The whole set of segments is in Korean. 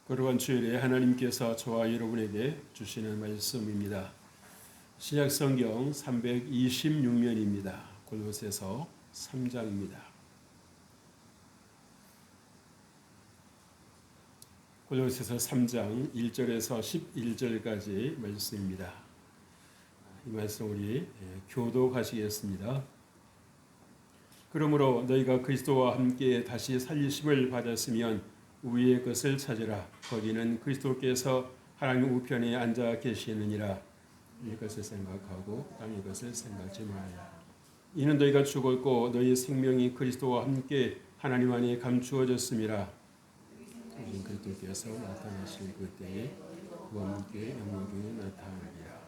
그러한 주일에 하나님께서 저와 여러분에게 주시는 말씀입니다. 신약 성경 326면입니다. 골로새서 3장입니다. 골로새서 3장 1절에서 11절까지 말씀입니다. 이 말씀 우리 교독하시겠습니다. 그러므로 너희가 그리스도와 함께 다시 살리심을 받았으면 위의 것을 찾으라. 거기는 그리스도께서 하나님 우편에 앉아 계시느니라. 이것을 생각하고 땅의 것을 생각지 말라. 이는 너희가 죽었고 너희 생명이 그리스도와 함께 하나님 안에 감추어졌음이라. 그리스도께서 나타나실 그때에 그와 함께 영광에 나타나리라.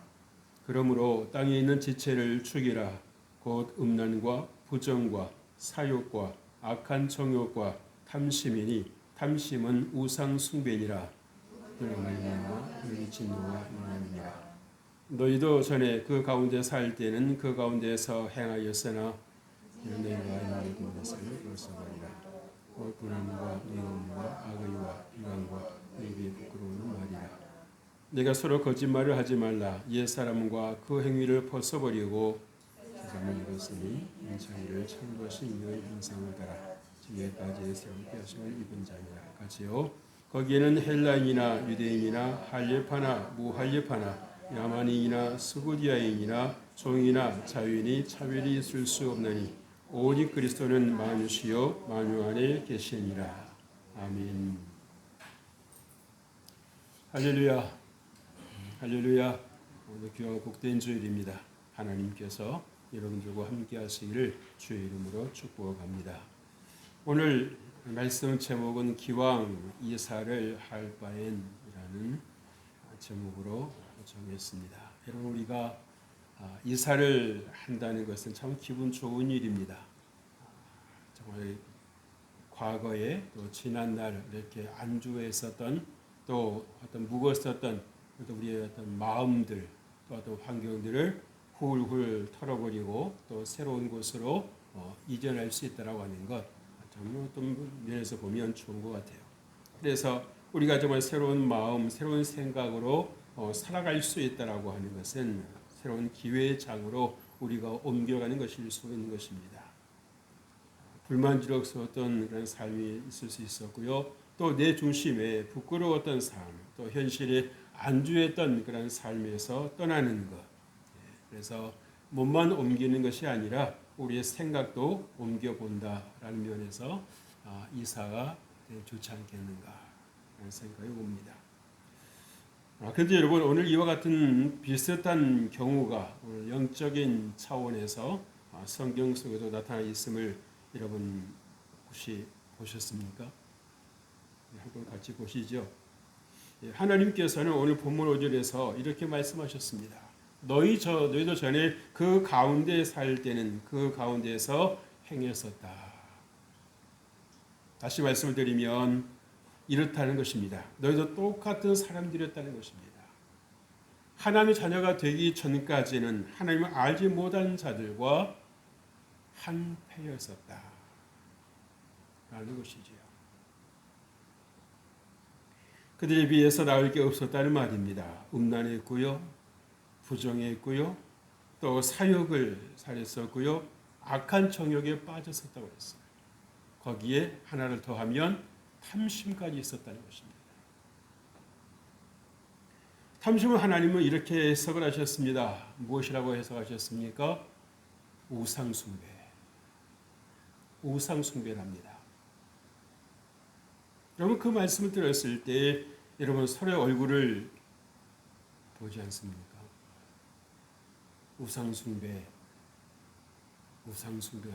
그러므로 땅에 있는 지체를 죽이라. 곧 음란과 부정과 사욕과 악한 정욕과 탐심이니 탐심은 우상 숭배니라. 그러므로 너희 진노와 유념이니라. 너희도 전에 그 가운데 살 때는 그 가운데서 행하였으나 이는 너희가 있는 것을 벌써버리라. 불안과 미움과 악의와 비방과 입이 부끄러운 말이라. 내가 서로 거짓말을 하지 말라. 옛 사람과 그 행위를 벗어버리고 세상을 이뤘으니 인자를 참으신 이의 형상을 따라 지혜까지 새롭게 하심을 입은 자니라. 같이요. 거기에는 헬라인이나 유대인이나 할례파나 무할례파나 야만인이나 스고디아인이나 종이나 자유인이 차별이 있을 수 없나니 오직 그리스도는 만유시요 만유 안에 계시니라. 아멘. 할렐루야. 할렐루야. 오늘 귀하고 복된 주일입니다. 하나님께서 여러분들과 함께 하시기를 주의 이름으로 축복합니다. 오늘 말씀 제목은 기왕 이사를 할 바엔이라는 제목으로 정했습니다. 여러분, 우리가 이사를 한다는 것은 참 기분 좋은 일입니다. 정말 과거에 또 지난날 이렇게 안주했었던 또 어떤 묵었었던 또 우리의 어떤 마음들 또 어떤 환경들을 훌훌 털어버리고 또 새로운 곳으로 이전할 수 있다라고 하는 것 정말 어떤 면에서 보면 좋은 것 같아요. 그래서 우리가 정말 새로운 마음, 새로운 생각으로 살아갈 수 있다라고 하는 것은 새로운 기회의 장으로 우리가 옮겨가는 것일 수 있는 것입니다. 불만족스러웠던 그런 삶이 있을 수 있었고요. 또 내 중심에 부끄러웠던 삶, 또 현실에 안주했던 그런 삶에서 떠나는 것. 그래서 몸만 옮기는 것이 아니라 우리의 생각도 옮겨본다라는 면에서 이사가 좋지 않겠는가 라는 생각이 옵니다. 그런데 여러분, 오늘 이와 같은 비슷한 경우가 오늘 영적인 차원에서 성경 속에도 나타나 있음을 여러분 혹시 보셨습니까? 한번 같이 보시죠. 하나님께서는 오늘 본문 5절에서 이렇게 말씀하셨습니다. 너희도 전에 그 가운데 살 때는 그 가운데에서 행했었다. 다시 말씀을 드리면 이렇다는 것입니다. 너희도 똑같은 사람들이었다는 것입니다. 하나님의 자녀가 되기 전까지는 하나님을 알지 못한 자들과 한패였었다. 라는 것이지요. 그들에 비해서 나을 게 없었다는 말입니다. 음란했고요. 부정했고요. 또 사욕을 살했었고요. 악한 정욕에 빠졌었다고 했어요. 거기에 하나를 더하면 탐심까지 있었다는 것입니다. 탐심은 하나님은 이렇게 해석을 하셨습니다. 무엇이라고 해석하셨습니까? 우상숭배. 우상숭배랍니다. 여러분, 그 말씀을 들었을 때 여러분 서로의 얼굴을 보지 않습니까? 우상숭배가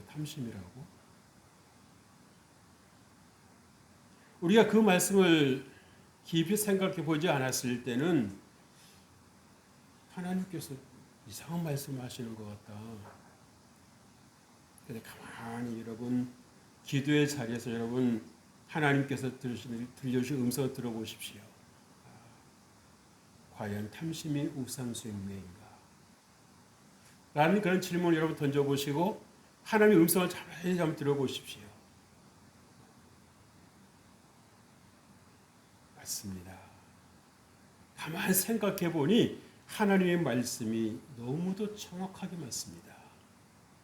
탐심이라고? 우리가 그 말씀을 깊이 생각해 보지 않았을 때는 하나님께서 이상한 말씀을 하시는 것 같다. 근데 가만히 여러분 기도의 자리에서 여러분 하나님께서 들려주신 음성을 들어보십시오. 과연 탐심이 우상숭배인가? 라는 그런 질문을 여러분 던져보시고 하나님의 음성을 자세히 한번 들어보십시오. 맞습니다. 가만 생각해 보니 하나님의 말씀이 너무도 정확하게 맞습니다.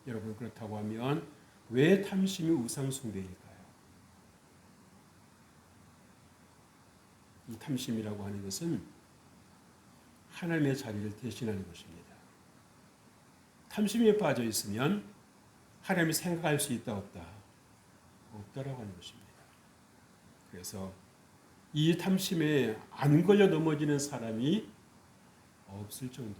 여러분, 그렇다고 하면 왜 탐심이 우상 숭배일까요? 이 탐심이라고 하는 것은 하나님의 자리를 대신하는 것입니다. 탐심에 빠져 있으면 하나님이 생각할 수 있다 없다? 없다라고 하는 것입니다. 그래서 이 탐심에 안 걸려 넘어지는 사람이 없을 정도예요.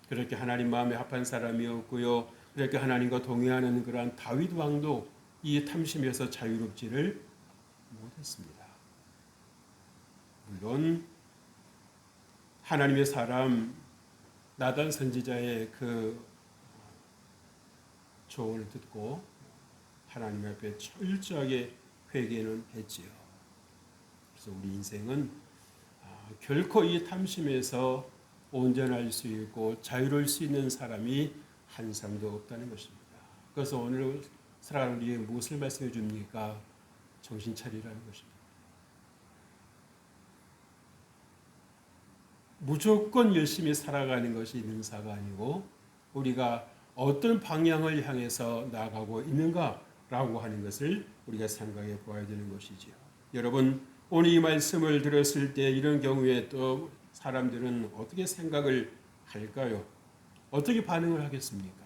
그렇게 하나님 마음에 합한 사람이었고요. 그렇게 하나님과 동의하는 그러한 다윗 왕도 이 탐심에서 자유롭지를 못했습니다. 물론 하나님의 사람 나단 선지자의 그 조언을 듣고 하나님 앞에 철저하게 회개는 했지요. 그래서 우리 인생은 결코 이 탐심에서 온전할 수 있고 자유로울 수 있는 사람이 한 사람도 없다는 것입니다. 그래서 오늘 살아가는 우리에게 무엇을 말씀해 줍니까? 정신 차리라는 것입니다. 무조건 열심히 살아가는 것이 능사가 아니고 우리가 어떤 방향을 향해서 나아가고 있는가라고 하는 것을 우리가 생각해 보아야 되는 것이지요. 여러분, 오늘 이 말씀을 들었을 때 이런 경우에 또 사람들은 어떻게 생각을 할까요? 어떻게 반응을 하겠습니까?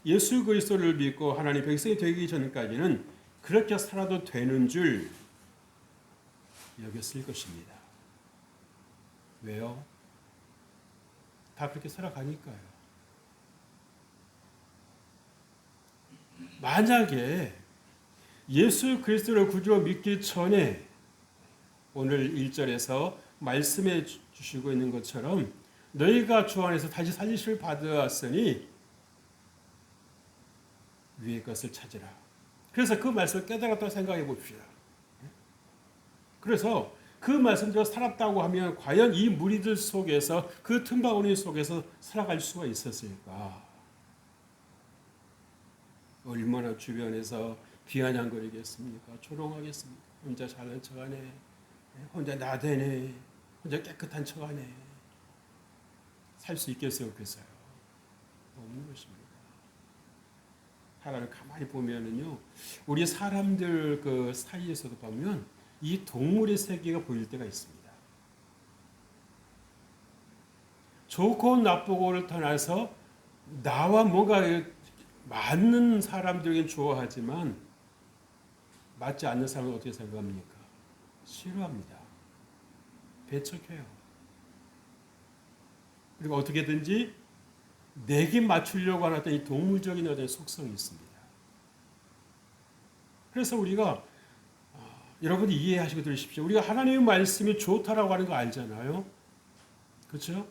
예수 그리스도를 믿고 하나님 백성이 되기 전까지는 그렇게 살아도 되는 줄 여겼을 것입니다. 왜요? 다 그렇게 살아가니까요. 만약에 예수 그리스도를 구주로 믿기 전에 오늘 1절에서 말씀해 주시고 있는 것처럼 너희가 주 안에서 다시 살리심을 받았으니 위의 것을 찾으라. 그래서 그 말씀을 깨달았다고 생각해 봅시다. 그래서 그 말씀대로 살았다고 하면 과연 이 무리들 속에서 그 틈바구니 속에서 살아갈 수가 있었을까? 얼마나 주변에서 비아냥거리겠습니까? 조롱하겠습니까? 혼자 잘난 척하네, 혼자 나대네, 혼자 깨끗한 척하네. 살 수 있겠어요, 없겠어요? 없는 것입니다. 하나를 가만히 보면은요, 우리 사람들 그 사이에서도 보면 이 동물의 세계가 보일 때가 있습니다. 좋고 나쁘고를 떠나서 나와 뭔가 맞는 사람들에겐 좋아하지만 맞지 않는 사람은 어떻게 생각합니까? 싫어합니다. 배척해요. 그리고 어떻게든지 내게 맞추려고 하는 어떤 이 동물적인 어떤 속성이 있습니다. 그래서 우리가 여러분이 이해하시고 들으십시오. 우리가 하나님의 말씀이 좋다라고 하는 거 알잖아요. 그렇죠?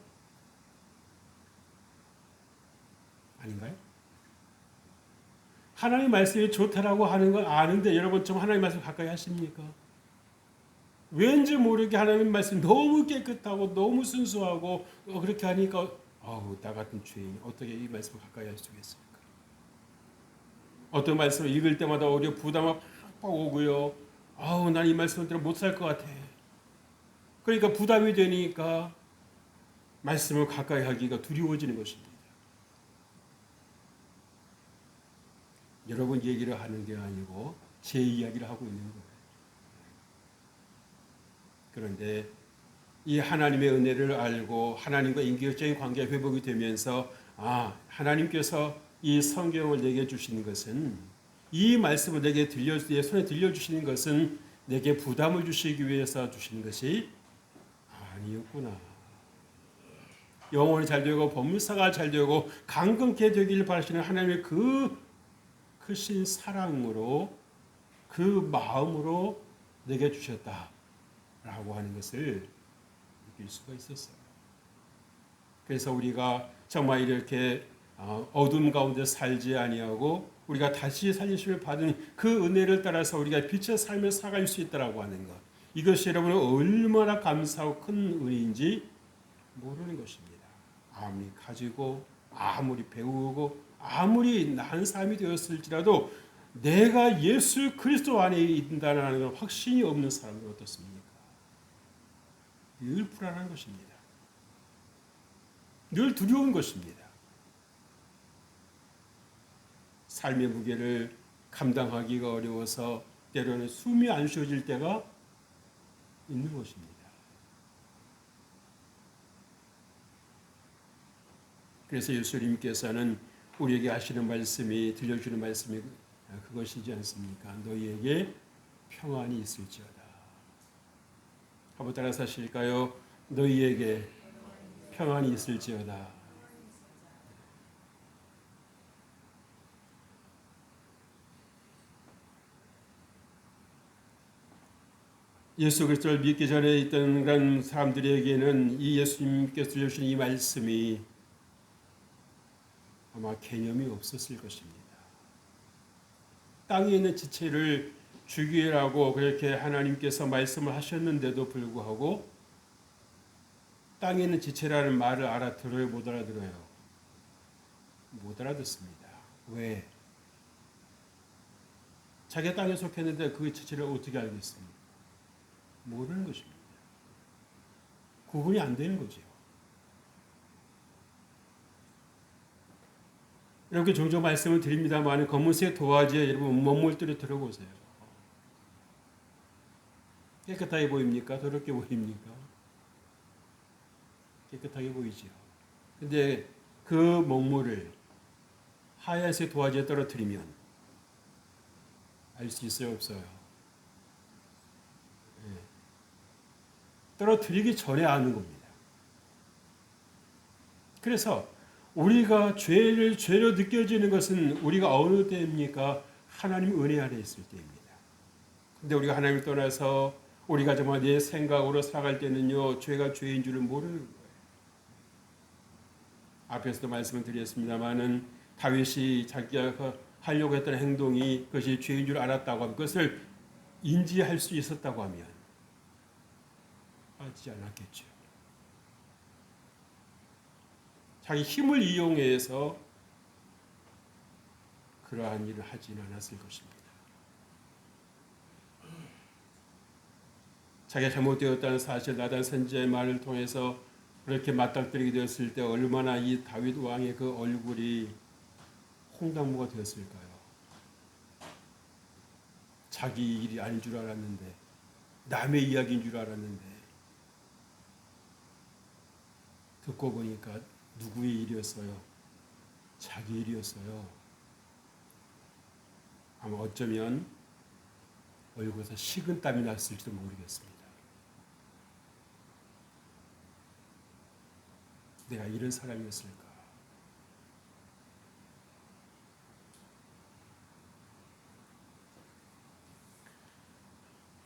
아닌가요? 하나님의 말씀이 좋다라고 하는 걸 아는데 여러분 좀 하나님의 말씀 가까이 하십니까? 왠지 모르게 하나님의 말씀이 너무 깨끗하고 너무 순수하고 그렇게 하니까 나 같은 죄인이 어떻게 이 말씀을 가까이 할 수 있겠습니까? 어떤 말씀을 읽을 때마다 오히려 부담이 팍팍 오고요. 난 이 말씀을 들어 못 살 것 같아. 그러니까 부담이 되니까 말씀을 가까이 하기가 두려워지는 것입니다. 여러분 얘기를 하는 게 아니고 제 이야기를 하고 있는 거예요. 그런데 이 하나님의 은혜를 알고 하나님과 인격적인 관계가 회복이 되면서 하나님께서 이 성경을 내게 주시는 것은 이 말씀을 내 손에 들려주시는 것은 내게 부담을 주시기 위해서 주시는 것이 아니었구나. 영혼이 잘 되고 법무사가 잘 되고 강건케 되기를 바라시는 하나님의 그 크신 사랑으로 그 마음으로 내게 주셨다라고 하는 것을 느낄 수가 있었어요. 그래서 우리가 정말 이렇게 어둠 가운데 살지 아니하고 우리가 다시 살리심을 받은 그 은혜를 따라서 우리가 빛의 삶을 살아갈 수 있다라고 하는 것, 이것이 여러분은 얼마나 감사하고 큰 은혜인지 모르는 것입니다. 아무리 가지고 아무리 배우고 아무리 나은 삶이 되었을지라도 내가 예수 그리스도 안에 있다는 걸 확신이 없는 사람은 어떻습니까? 늘 불안한 것입니다. 늘 두려운 것입니다. 삶의 무게를 감당하기가 어려워서 때로는 숨이 안 쉬어질 때가 있는 것입니다. 그래서 예수님께서는 우리에게 하시는 말씀이, 들려주는 말씀이 그것이지 않습니까? 너희에게 평안이 있을지어다. 한번 따라서 하실까요? 너희에게 평안이 있을지어다. 예수 그리스도를 믿기 전에 있던 그런 사람들에게는 이 예수님께서 들려주신 이 말씀이 아마 개념이 없었을 것입니다. 땅에 있는 지체를 죽이라고 그렇게 하나님께서 말씀을 하셨는데도 불구하고 땅에 있는 지체라는 말을 알아들어요? 못 알아들어요? 못 알아듣습니다. 왜? 자기가 땅에 속했는데 그 지체를 어떻게 알겠습니까? 모르는 것입니다. 구분이 안 되는 거죠. 이렇게 종종 말씀을 드립니다만 검은색 도화지에 여러분 먹물들이 들어보세요. 깨끗하게 보입니까? 더럽게 보입니까? 깨끗하게 보이죠. 근데 그 먹물을 하얀색 도화지에 떨어뜨리면 알 수 있어요? 없어요? 네. 떨어뜨리기 전에 아는 겁니다. 그래서 우리가 죄로 느껴지는 것은 우리가 어느 때입니까? 하나님 은혜 아래 있을 때입니다. 근데 우리가 하나님을 떠나서 우리가 정말 내 생각으로 살아갈 때는요, 죄가 죄인 줄을 모르는 거예요. 앞에서도 말씀을 드렸습니다만은 다윗이 자기가 하려고 했던 행동이 그것이 죄인 줄 알았다고 하면 그것을 인지할 수 있었다고 하면 하지 않았겠죠. 자기 힘을 이용해서 그러한 일을 하지는 않았을 것입니다. 자기가 잘못되었다는 사실 나단 선지자의 말을 통해서 그렇게 맞닥뜨리게 되었을 때 얼마나 이 다윗 왕의 그 얼굴이 홍당무가 되었을까요? 자기 일이 아닌 줄 알았는데, 남의 이야기인 줄 알았는데 듣고 보니까 누구의 일이었어요? 자기 일이었어요. 아마 어쩌면 얼굴에서 식은땀이 났을지도 모르겠습니다. 내가 이런 사람이었을까?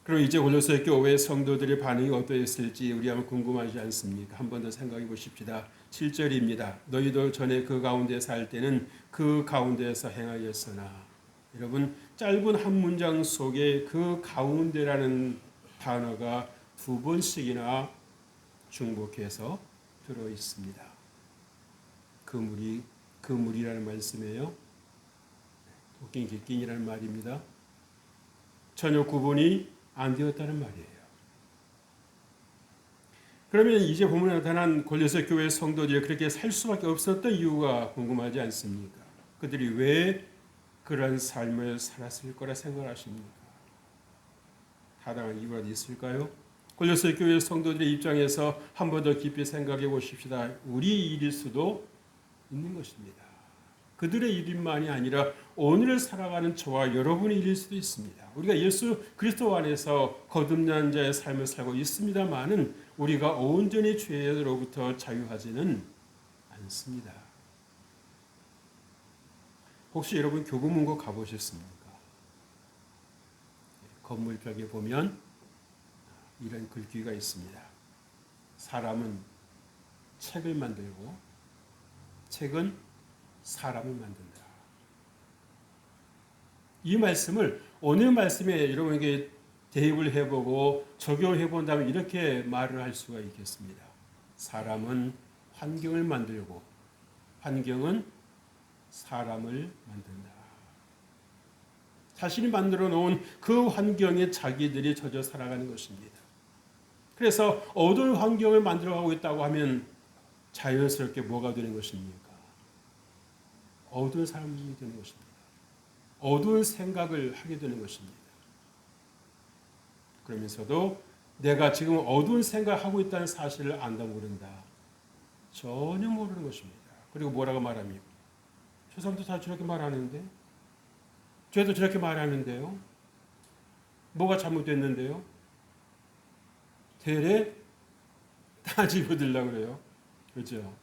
그럼 이제 골로새 교회 성도들의 반응이 어떠했을지 우리 한번 궁금하지 않습니까? 한 번 더 생각해 보십시다. 7절입니다. 너희도 전에 그 가운데 살 때는 그 가운데에서 행하였으나. 여러분, 짧은 한 문장 속에 그 가운데라는 단어가 두 번씩이나 중복해서 들어 있습니다. 그 물이라는 말씀이에요. 도끼 객긴이라는 말입니다. 전혀 구분이 안 되었다는 말이에요. 그러면 이제 본문에 나타난 골로새 교회 성도들이 그렇게 살 수밖에 없었던 이유가 궁금하지 않습니까? 그들이 왜 그런 삶을 살았을 거라 생각하십니까? 타당한 이유가 있을까요? 골로새 교회 성도들의 입장에서 한 번 더 깊이 생각해 보십시다. 우리 일일 수도 있는 것입니다. 그들의 일만이 아니라 오늘을 살아가는 저와 여러분의 일일 수도 있습니다. 우리가 예수 그리스도 안에서 거듭난 자의 삶을 살고 있습니다만은 우리가 온전히 죄로부터 자유하지는 않습니다. 혹시 여러분 교보문고 가보셨습니까? 건물벽에 보면 이런 글귀가 있습니다. 사람은 책을 만들고 책은 사람을 만든다. 이 말씀을 오늘 말씀에 여러분에게 대입을 해보고 적용해 본다면 이렇게 말을 할 수가 있겠습니다. 사람은 환경을 만들고 환경은 사람을 만든다. 자신이 만들어 놓은 그 환경에 자기들이 젖어 살아가는 것입니다. 그래서 어두운 환경을 만들어가고 있다고 하면 자연스럽게 뭐가 되는 것입니까? 어두운 사람이 되는 것입니다. 어두운 생각을 하게 되는 것입니다. 그러면서도 내가 지금 어두운 생각을 하고 있다는 사실을 안다 모른다. 전혀 모르는 것입니다. 그리고 뭐라고 말합니까? 저 사람도 다 저렇게 말하는데, 저도 저렇게 말하는데요. 뭐가 잘못됐는데요? 되레 따지고 들려고 그래요. 그렇죠?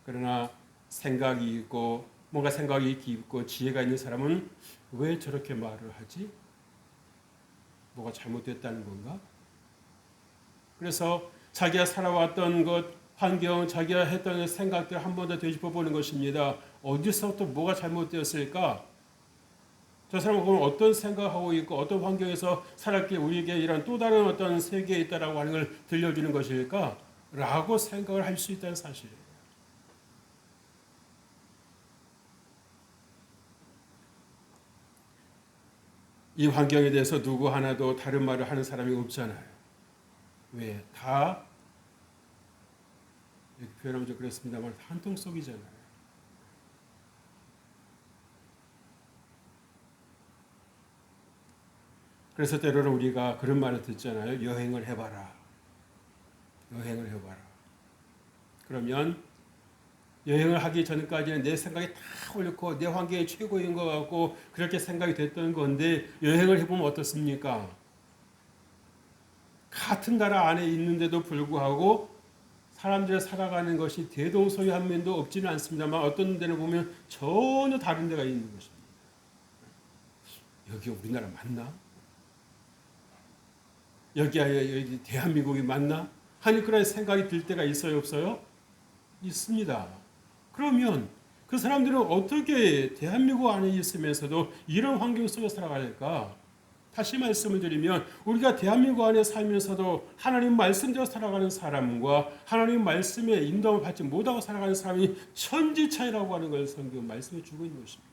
그러나 생각이 있고 뭔가 생각이 깊고 지혜가 있는 사람은 왜 저렇게 말을 하지? 뭐가 잘못됐다는 건가? 그래서 자기가 살아왔던 것, 환경, 자기가 했던 생각들을 한 번 더 되짚어 보는 것입니다. 어디서부터 뭐가 잘못되었을까? 저 사람은 그럼 어떤 생각하고 있고 어떤 환경에서 살았기에 우리에게 이런 또 다른 어떤 세계에 있다라고 하는 걸 들려주는 것일까? 라고 생각을 할 수 있다는 사실이에요. 이 환경에 대해서 누구 하나도 다른 말을 하는 사람이 없잖아요. 왜? 다 이렇게 표현하면 좀 그렇습니다만 한통 속이잖아요. 그래서 때로는 우리가 그런 말을 듣잖아요. 여행을 해봐라. 여행을 해봐라. 그러면 여행을 하기 전까지는 내 생각이 다 옳고 내 환경이 최고인 것 같고 그렇게 생각이 됐던 건데 여행을 해보면 어떻습니까? 같은 나라 안에 있는데도 불구하고 사람들이 살아가는 것이 대동소이한 면도 없지는 않습니다만 어떤 데는 보면 전혀 다른 데가 있는 것입니다. 여기 우리나라 맞나? 여기 대한민국이 맞나? 하니 그런 생각이 들 때가 있어요, 없어요? 있습니다. 그러면 그 사람들은 어떻게 대한민국 안에 있으면서도 이런 환경 속에 살아갈까? 다시 말씀을 드리면 우리가 대한민국 안에 살면서도 하나님 말씀대로 살아가는 사람과 하나님 말씀에 인도를 받지 못하고 살아가는 사람이 천지 차이라고 하는 걸 성경 말씀에 주고 있는 것입니다.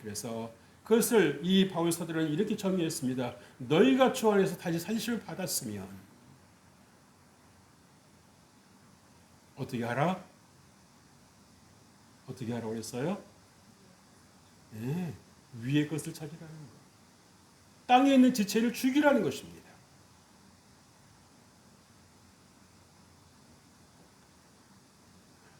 그래서 그것을 이 바울 사도는 이렇게 정의했습니다. 너희가 주 안에서 다시 살리심을 받았으면 어떻게 하라? 어떻게 하라고 그랬어요? 네, 위의 것을 찾으라는 것. 땅에 있는 지체를 죽이라는 것입니다.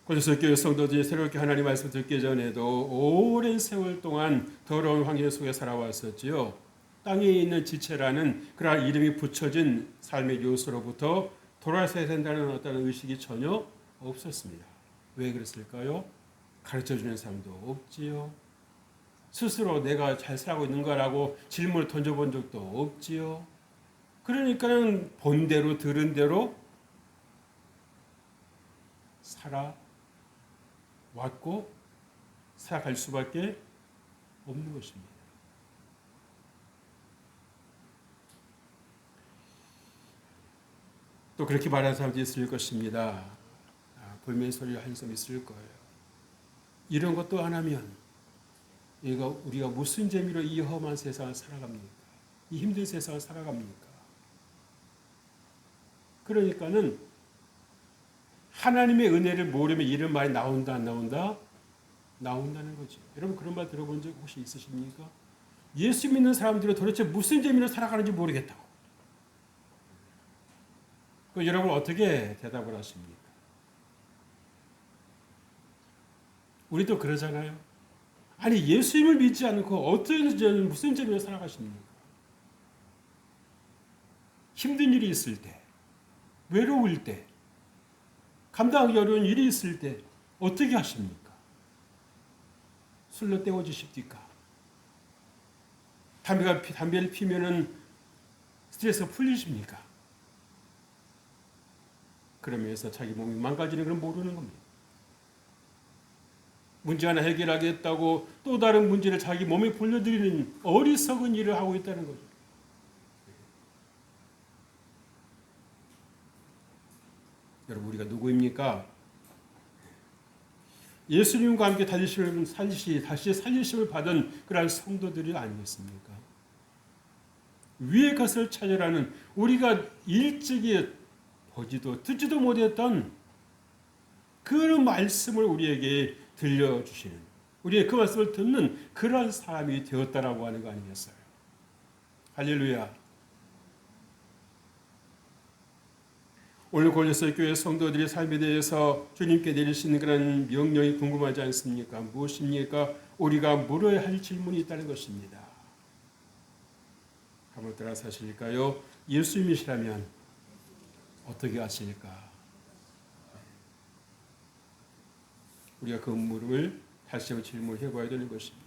고린도서 교회 성도들이 새롭게 하나님 말씀 듣기 전에도 오랜 세월 동안 더러운 환경 속에 살아왔었지요. 땅에 있는 지체라는 그러한 이름이 붙여진 삶의 요소로부터 돌아서야 된다는 어떤 의식이 전혀 없었습니다. 왜 그랬을까요? 가르쳐주는 사람도 없지요. 스스로 내가 잘 살아가고 있는가라고 질문을 던져본 적도 없지요. 그러니까는 본 대로 들은 대로 살아왔고 살아갈 수밖에 없는 것입니다. 또 그렇게 말하는 사람도 있을 것입니다. 볼멘 소리를 하는 사람이 있을 거예요. 이런 것도 안 하면 우리가 무슨 재미로 이 험한 세상을 살아갑니까? 이 힘든 세상을 살아갑니까? 그러니까는 하나님의 은혜를 모르면 이런 말이 나온다 안 나온다? 나온다는 거죠. 여러분 그런 말 들어본 적 혹시 있으십니까? 예수 믿는 사람들은 도대체 무슨 재미로 살아가는지 모르겠다고. 여러분 어떻게 대답을 하십니까? 우리도 그러잖아요. 아니 예수님을 믿지 않고 어떤 무슨 재미로 살아가십니까? 힘든 일이 있을 때, 외로울 때, 감당하기 어려운 일이 있을 때 어떻게 하십니까? 술로 때워주십니까? 담배를 피면은 스트레스가 풀리십니까? 그러면서 자기 몸이 망가지는 걸 모르는 겁니다. 문제 하나 해결하겠다고 또 다른 문제를 자기 몸에 불려들이는 어리석은 일을 하고 있다는 거죠. 여러분 우리가 누구입니까? 예수님과 함께 다시 살리심을 받은 그러한 성도들이 아니겠습니까? 위의 것을 찾으라는 우리가 일찍이 보지도 듣지도 못했던 그 말씀을 우리에게 들려주시는, 우리의 그 말씀을 듣는 그러한 사람이 되었다라고 하는 거 아니겠어요? 할렐루야. 오늘 골로새 교회 성도들의 삶에 대해서 주님께 내리시는 그런 명령이 궁금하지 않습니까? 무엇입니까? 우리가 물어야 할 질문이 있다는 것입니다. 한번 따라 사실까요? 예수님이시라면 어떻게 하실까? 우리가 그 물음을 다시 한번 질문해 봐야 되는 것입니다.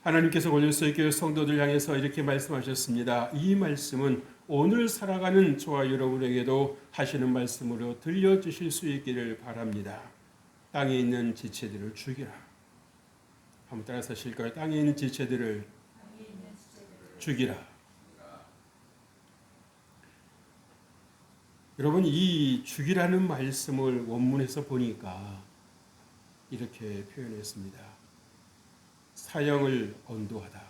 하나님께서 골로새 교회 성도들 향해서 이렇게 말씀하셨습니다. 이 말씀은 오늘 살아가는 저와 여러분에게도 하시는 말씀으로 들려주실 수 있기를 바랍니다. 땅에 있는 지체들을 죽이라. 한번 따라서 하실까요? 땅에 있는 지체들을 죽이라. 여러분, 이 죽이라는 말씀을 원문에서 보니까 이렇게 표현했습니다. 사형을 언도하다.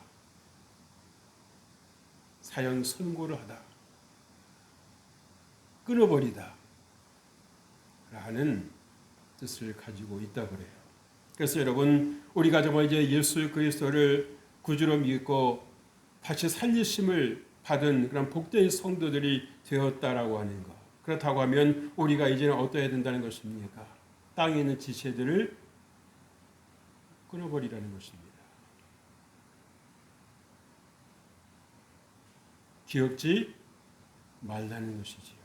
사형 선고를 하다. 끊어버리다. 라는 뜻을 가지고 있다고 그래요. 그래서 여러분, 우리가 정말 이제 예수 그리스도를 구주로 믿고 다시 살리심을 받은 그런 복된 성도들이 되었다라고 하는 것. 그렇다고 하면 우리가 이제는 어떠해야 된다는 것입니까? 땅에 있는 지체들을 끊어버리라는 것입니다. 기억지 말라는 것이지요.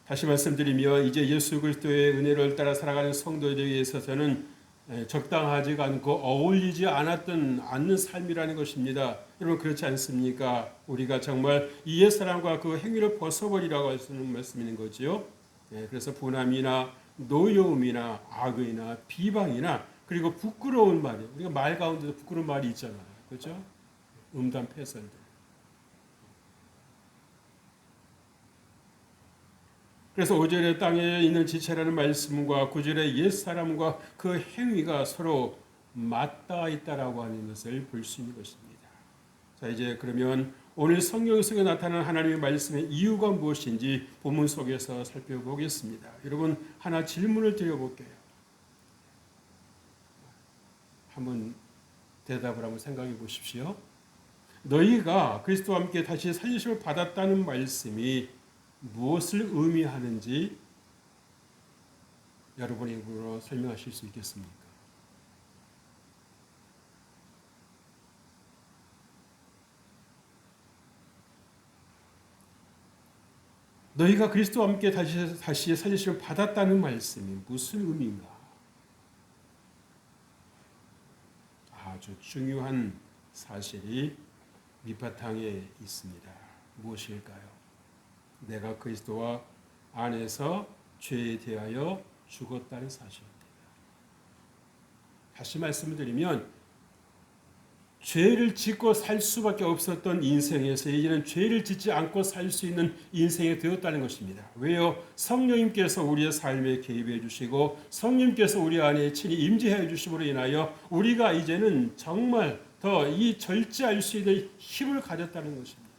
다시 말씀드리면 이제 예수 그리스도의 은혜를 따라 살아가는 성도들에게 있어서는 적당하지가 않고 어울리지 않는 삶이라는 것입니다. 여러분 그렇지 않습니까? 우리가 정말 이 옛사람과 그 행위를 벗어버리라고 하시는 말씀인 거지요. 그래서 분함이나 노여움이나 악의나 비방이나 그리고 부끄러운 말이, 우리가 말 가운데도 부끄러운 말이 있잖아요. 그렇죠? 음담 패설들. 그래서 5절에 땅에 있는 지체라는 말씀과 9절에 옛사람과 그 행위가 서로 맞닿아 있다라고 하는 것을 볼 수 있는 것입니다. 자, 이제 그러면 오늘 성경 속에 나타나는 하나님의 말씀의 이유가 무엇인지 본문 속에서 살펴보겠습니다. 여러분 하나 질문을 드려볼게요. 한번 대답을 한번 생각해 보십시오. 너희가 그리스도와 함께 다시 살리심을 받았다는 말씀이 무엇을 의미하는지 여러분의 입으로 설명하실 수 있겠습니까? 너희가 그리스도와 함께 다시 살리심을 받았다는 말씀이 무슨 의미인가? 아주 중요한 사실이 밑바탕에 있습니다. 무엇일까요? 내가 그리스도와 안에서 죄에 대하여 죽었다는 사실입니다. 다시 말씀을 드리면 죄를 짓고 살 수밖에 없었던 인생에서 이제는 죄를 짓지 않고 살 수 있는 인생이 되었다는 것입니다. 왜요? 성령님께서 우리의 삶에 개입해 주시고 성령님께서 우리 안에 친히 임재해 주심으로 인하여 우리가 이제는 정말 더 이 절제할 수 있는 힘을 가졌다는 것입니다.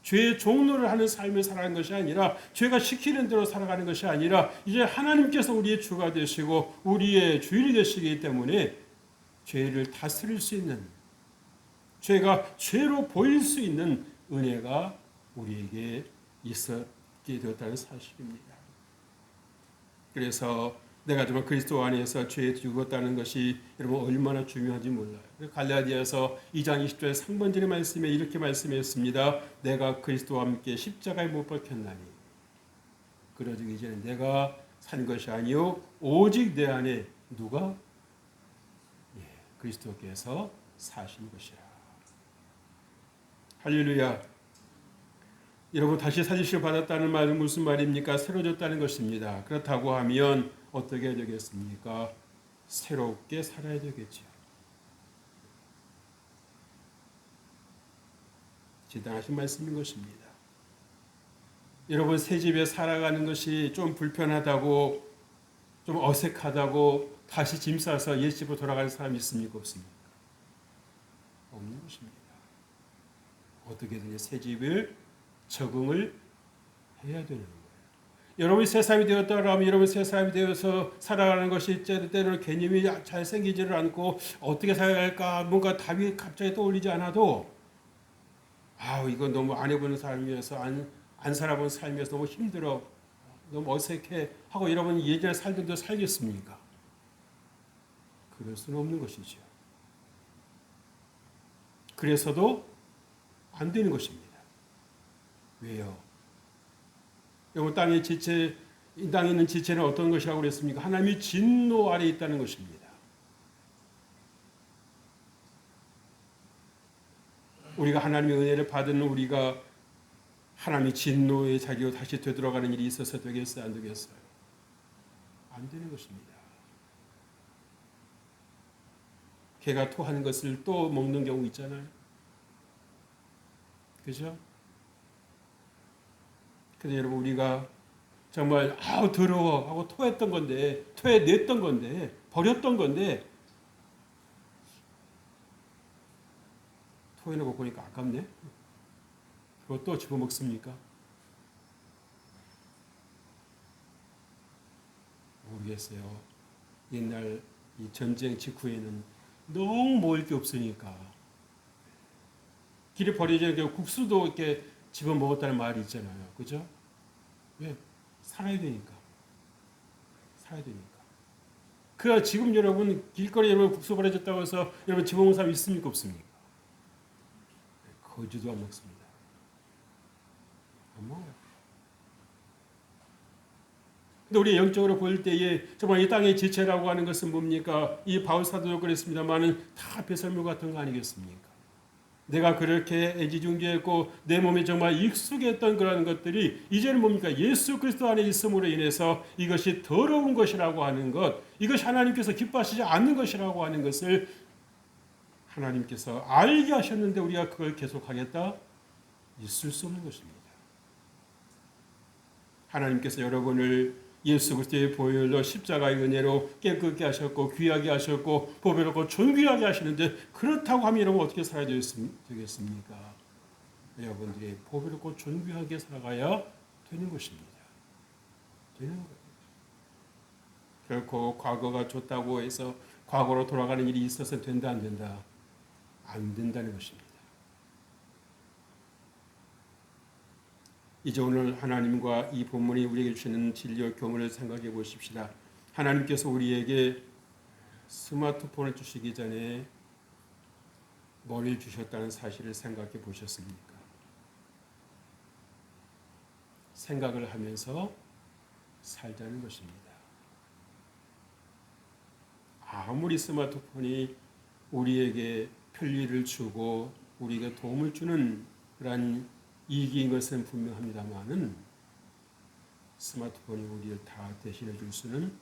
죄의 종로를 하는 삶을 살아가는 것이 아니라 죄가 시키는 대로 살아가는 것이 아니라 이제 하나님께서 우리의 주가 되시고 우리의 주인이 되시기 때문에 죄를 다스릴 수 있는, 죄가 죄로 보일 수 있는 은혜가 우리에게 있었게 되었다는 사실입니다. 그래서 내가 정말 그리스도 안에서 죄에 죽었다는 것이 여러분 얼마나 중요한지 몰라요. 갈라디아서 2장 20절 상반절의 말씀에 이렇게 말씀했습니다. 내가 그리스도와 함께 십자가에 못 박혔나니 그러즉 이제는 내가 산 것이 아니요 오직 내 안에 누가? 그리스도께서 사신 것이라. 할렐루야. 여러분 다시 살리심을 받았다는 말은 무슨 말입니까? 새로졌다는 것입니다. 그렇다고 하면 어떻게 해야 되겠습니까? 새롭게 살아야 되겠죠. 지당하신 말씀인 것입니다. 여러분 새 집에 살아가는 것이 좀 불편하다고 좀 어색하다고 다시 짐 싸서 옛집으로 돌아가는 사람이 있습니까? 없습니까? 없는 것입니다. 어떻게든 새 집을 적응을 해야 되는 거예요. 여러분이 새 사람이 되었다라면 여러분 새 사람이 되어서 살아가는 것이 때로는 개념이 잘 생기지를 않고 어떻게 살아갈까 뭔가 답이 갑자기 떠올리지 않아도 이건 너무 안 해보는 삶이어서 안 살아본 삶이어서 너무 힘들어 너무 어색해 하고 여러분 예전에 살던 대로 살겠습니까? 그럴 수는 없는 것이죠. 그래서도 안 되는 것입니다. 왜요? 여러분 땅의 지체, 이 땅에 있는 지체는 어떤 것이라고 그랬습니까? 하나님의 진노 아래 있다는 것입니다. 우리가 하나님의 은혜를 받은 우리가 하나님의 진노의 자리로 다시 되돌아가는 일이 있어서 되겠어요? 안 되겠어요? 안 되는 것입니다. 개가 토하는 것을 또 먹는 경우 있잖아요. 그죠? 근데 여러분 우리가 정말 더러워 하고 토했던 건데 토해냈던 건데 버렸던 건데 토해놓고 보니까 아깝네. 그거 또 집어먹습니까? 모르겠어요. 옛날 이 전쟁 직후에는 너무 먹을 게 없으니까 길에 버려지는 국수도 이렇게 집어 먹었다는 말이 있잖아요. 그죠? 왜? 살아야 되니까. 살아야 되니까. 그래 지금 여러분 길거리에 여러분 국수 버려졌다고 해서 여러분 집어 먹는 사람 있습니까? 없습니까? 거지도 안 먹습니다. 안 먹어요. 근데 우리 영적으로 볼 때에 정말 이 땅의 지체라고 하는 것은 뭡니까? 이 바울 사도도 그랬습니다만은 다 배설물 같은 거 아니겠습니까? 내가 그렇게 애지중지했고 내 몸에 정말 익숙했던 그런 것들이 이제는 뭡니까? 예수 그리스도 안에 있음으로 인해서 이것이 더러운 것이라고 하는 것, 이것이 하나님께서 기뻐하시지 않는 것이라고 하는 것을 하나님께서 알게 하셨는데 우리가 그걸 계속하겠다? 있을 수 없는 것입니다. 하나님께서 여러분을 예수 그리스도의 보혈로 십자가의 은혜로 깨끗게 하셨고 귀하게 하셨고 보배롭고 존귀하게 하시는데 그렇다고 하면 여러분 어떻게 살아야 되겠습니까? 여러분들이 보배롭고 존귀하게 살아가야 되는 것입니다. 되는 거예요. 결코 과거가 좋다고 해서 과거로 돌아가는 일이 있어서 된다 안 된다? 안 된다는 것입니다. 이제 오늘 하나님과 이 본문이 우리에게 주시는 진리와 교훈을 생각해 보십시다. 하나님께서 우리에게 스마트폰을 주시기 전에 머리를 주셨다는 사실을 생각해 보셨습니까? 생각을 하면서 살자는 것입니다. 아무리 스마트폰이 우리에게 편리를 주고 우리에게 도움을 주는 그런 이익인 것은 분명합니다만은 스마트폰이 우리를 다 대신해 줄 수는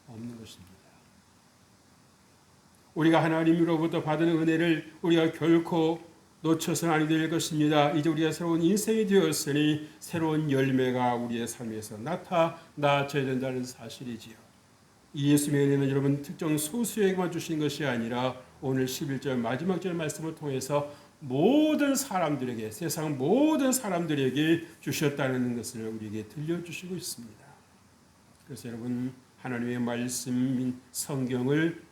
없는 것입니다. 우리가 하나님으로부터 받은 은혜를 우리가 결코 놓쳐서는 아니 될 것입니다. 이제 우리가 새로운 인생이 되었으니 새로운 열매가 우리의 삶에서 나타나야 된다는 사실이지요. 이 예수님의 은혜는 여러분 특정 소수에게만 주신 것이 아니라 오늘 11절 마지막 절 말씀을 통해서 모든 사람들에게 세상 모든 사람들에게 주셨다는 것을 우리에게 들려주시고 있습니다. 그래서 여러분 하나님의 말씀인 성경을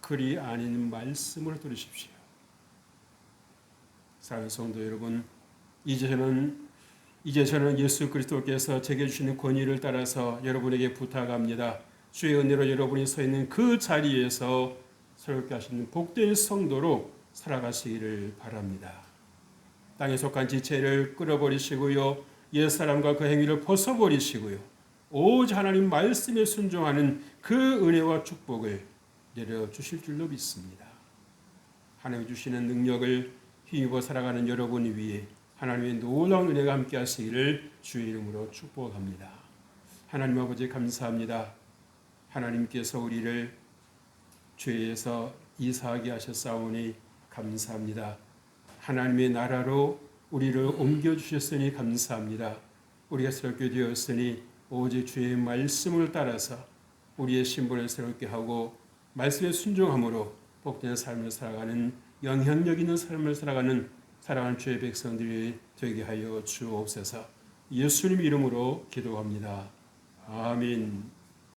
글이 아닌 말씀으로 들으십시오. 사랑하는 성도 여러분, 이제 저는 예수 그리스도께서 제게 주시는 권위를 따라서 여러분에게 부탁합니다. 주의 은혜로 여러분이 서 있는 그 자리에서 새롭게 하시는 복된 성도로 살아가시기를 바랍니다. 땅에 속한 지체를 끌어버리시고요. 옛사람과 그 행위를 벗어버리시고요. 오직 하나님 말씀에 순종하는 그 은혜와 축복을 내려주실 줄로 믿습니다. 하나님 주시는 능력을 힘입어 살아가는 여러분 위에 하나님의 놀라운 은혜가 함께 하시기를 주의 이름으로 축복합니다. 하나님 아버지 감사합니다. 하나님께서 우리를 죄에서 이사하게 하셨사오니 감사합니다. 하나님의 나라로 우리를 옮겨주셨으니 감사합니다. 우리가 새롭게 되었으니 오직 주의 말씀을 따라서 우리의 신분을 새롭게 하고 말씀에 순종함으로 복된 삶을 살아가는 영향력 있는 삶을 살아가는 사랑하는 주의 백성들이 되게 하여 주옵소서. 예수님 이름으로 기도합니다. 아멘.